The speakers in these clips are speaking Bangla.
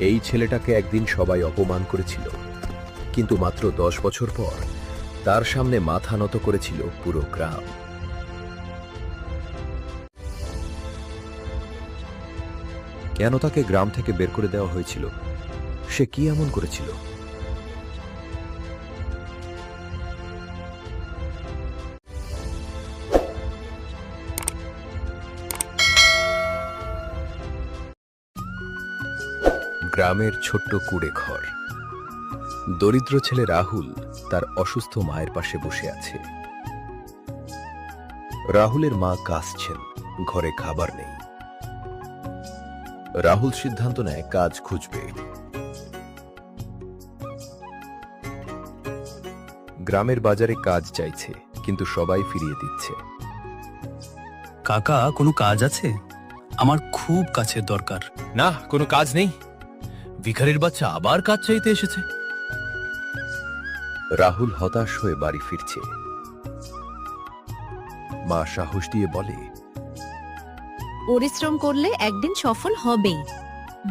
এই ছেলেটাকে একদিন সবাই অপমান করেছিল, কিন্তু মাত্র 10 বছর পর তার সামনে মাথা নত করেছিল পুরো গ্রাম। কেন তাকে গ্রাম থেকে বের করে দেওয়া হয়েছিল? সে কি এমন করেছিল? গ্রামের ছোট্ট কুড়ে ঘর। দরিদ্র ছেলে রাহুল তার অসুস্থ মায়ের পাশে বসে আছে। রাহুলের মা কাঁদছেন, ঘরে খাবার নেই। রাহুল সিদ্ধান্ত নেয় কাজ খুঁজবে। গ্রামের বাজারে কাজ চাইছে, কিন্তু সবাই ফিরিয়ে দিচ্ছে। কাকা, কোনো কাজ আছে? আমার খুব কাছের দরকার। না, কোনো কাজ নেই। ভিখারির বাচ্চা আবার কাজ চাইতে এসেছে। রাহুল হতাশ হয়ে বাড়ি ফিরছে। মা সাহস দিয়ে বলে, পরিশ্রম করলে একদিন সফল হবেই,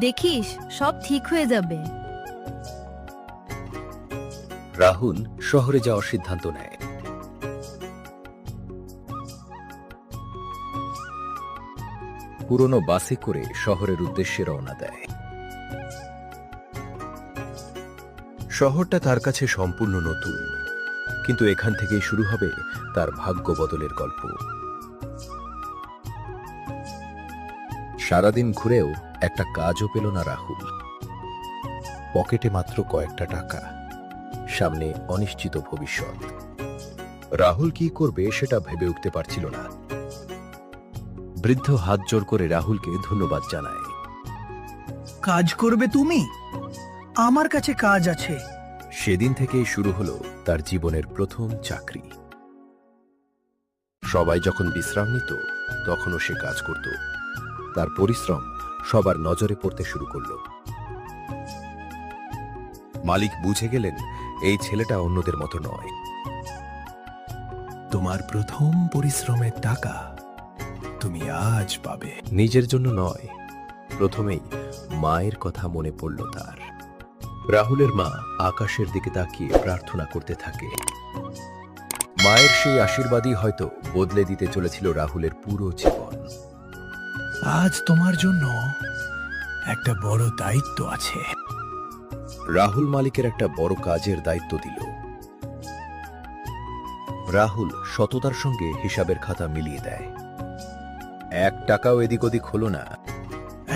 দেখিস সব ঠিক হয়ে যাবে। রাহুল শহরে যাওয়ার সিদ্ধান্ত নেয়। পুরনো বাসে করে শহরের উদ্দেশ্যে রওনা দেয়। শহরটা তার কাছে সম্পূর্ণ নতুন, কিন্তু এখান থেকেই শুরু হবে তার ভাগ্য বদলের গল্প। সারাদিন ঘুরেও একটা কাজও পেল না রাহুল। পকেটে মাত্র কয়েকটা টাকা, সামনে অনিশ্চিত ভবিষ্যৎ। রাহুল কি করবে সেটা ভেবে উঠতে পারছিল না। বৃদ্ধ হাত জোড় করে রাহুলকে ধন্যবাদ জানায়। কাজ করবে তুমি? আমার কাছে কাজ আছে। সেদিন থেকেই শুরু হলো তার জীবনের প্রথম চাকরি। সবাই যখন বিশ্রাম নিত, তখনও সে কাজ করত। তার পরিশ্রম সবার নজরে পড়তে শুরু করল। মালিক বুঝে গেলেন এই ছেলেটা অন্যদের মতো নয়। তোমার প্রথম পরিশ্রমের টাকা তুমি আজ পাবে। নিজের জন্য নয়, প্রথমেই মায়ের কথা মনে পড়ল তার। রাহুলের মা আকাশের দিকে তাকিয়ে প্রার্থনা করতে থাকে। মায়ের সেই আশীর্বাদই হয়তো বদলে দিতে চলেছিল রাহুলের পুরো জীবন। আজ তোমার জন্য একটা বড় দায়িত্ব আছে। রাহুল মালিকের একটা বড় কাজের দায়িত্ব দিল। রাহুল সততার সঙ্গে হিসাবের খাতা মিলিয়ে দেয়। 1 টাকাও এদিক ওদিক হলো না।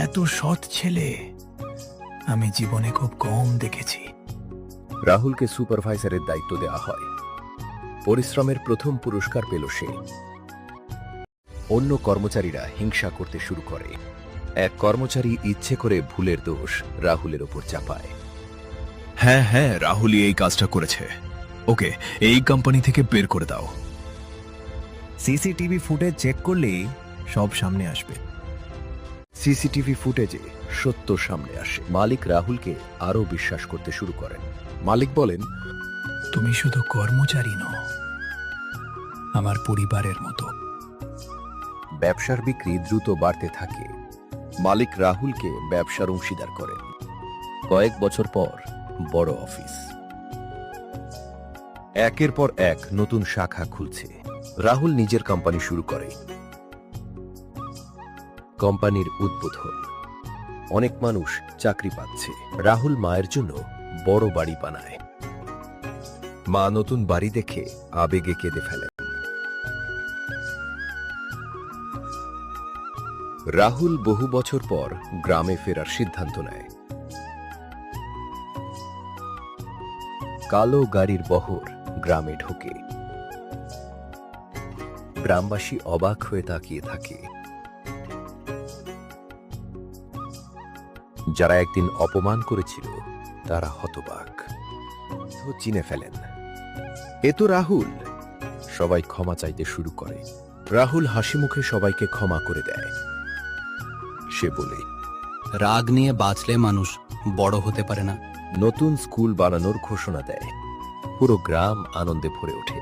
এত সৎ ছেলে আমি জীবনে খুব কম দেখেছি। রাহুলকে সুপারভাইজারের দায়িত্ব দেওয়া হয়। পরিশ্রমের প্রথম পুরস্কার পেল সে। অন্য কর্মচারীরা হিংসা করতে শুরু করে। এক কর্মচারী ইচ্ছে করে ভুলের দোষ রাহুলের ওপর চাপায়। হ্যাঁ হ্যাঁ, রাহুলই এই কাজটা করেছে। ওকে এই কোম্পানি থেকে বের করে দাও। সিসিটিভি ফুটেজ চেক করলেই সব সামনে আসবে। সিসিটিভি ফুটেজে সত্য সামনে আসে। মালিক রাহুলকে আরো বিশ্বাস করতে শুরু করেন। মালিক বলেন, তুমি শুধু কর্মচারী নও, আমার পরিবারের মতো। ব্যবসার বিক্রি দ্রুত বাড়তে থাকে। মালিক রাহুলকে ব্যবসার অংশীদার করেন। কয়েক বছর পর বড় অফিস। একের পর এক নতুন শাখা খুলছে। রাহুল নিজের কোম্পানি শুরু করে। কোম্পানির উদ্বোধন, অনেক মানুষ চাকরি পাচ্ছে। রাহুল মায়ের জন্য বড় বাড়ি বানায়। মা নতুন বাড়ি দেখে আবেগে কেঁদে ফেলেন। রাহুল বহু বছর পর গ্রামে ফেরার সিদ্ধান্ত নেয়। কালো গাড়ির বহর গ্রামে ঢোকে। গ্রামবাসী অবাক হয়ে তাকিয়ে থাকে। যারা একদিন অপমান করেছিল তারা হতবাক। চিনে ফেলেন, এ তো রাহুল। সবাই ক্ষমা চাইতে শুরু করে। রাহুল হাসি মুখে সবাইকে ক্ষমা করে দেয়। সে বলে, রাগ নিয়ে বাঁচলে মানুষ বড় হতে পারে না। নতুন স্কুল বানানোর ঘোষণা দেয়। পুরো গ্রাম আনন্দে ভরে ওঠে।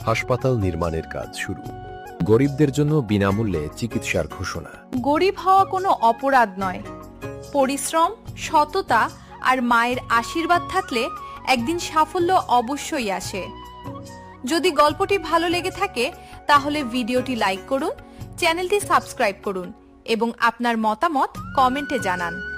হাসপাতাল নির্মাণের কাজ শুরু। গরিবদের জন্য বিনামূল্যে চিকিৎসার ঘোষণা। গরিব হওয়া কোনো অপরাধ নয়, পরিশ্রম সততা আর মায়ের আশীর্বাদ থাকলে একদিন সাফল্য অবশ্যই আসে। যদি গল্পটি ভালো লেগে থাকে তাহলে ভিডিওটি লাইক করুন, চ্যানেলটি সাবস্ক্রাইব করুন এবং আপনার মতামত কমেন্টে জানান।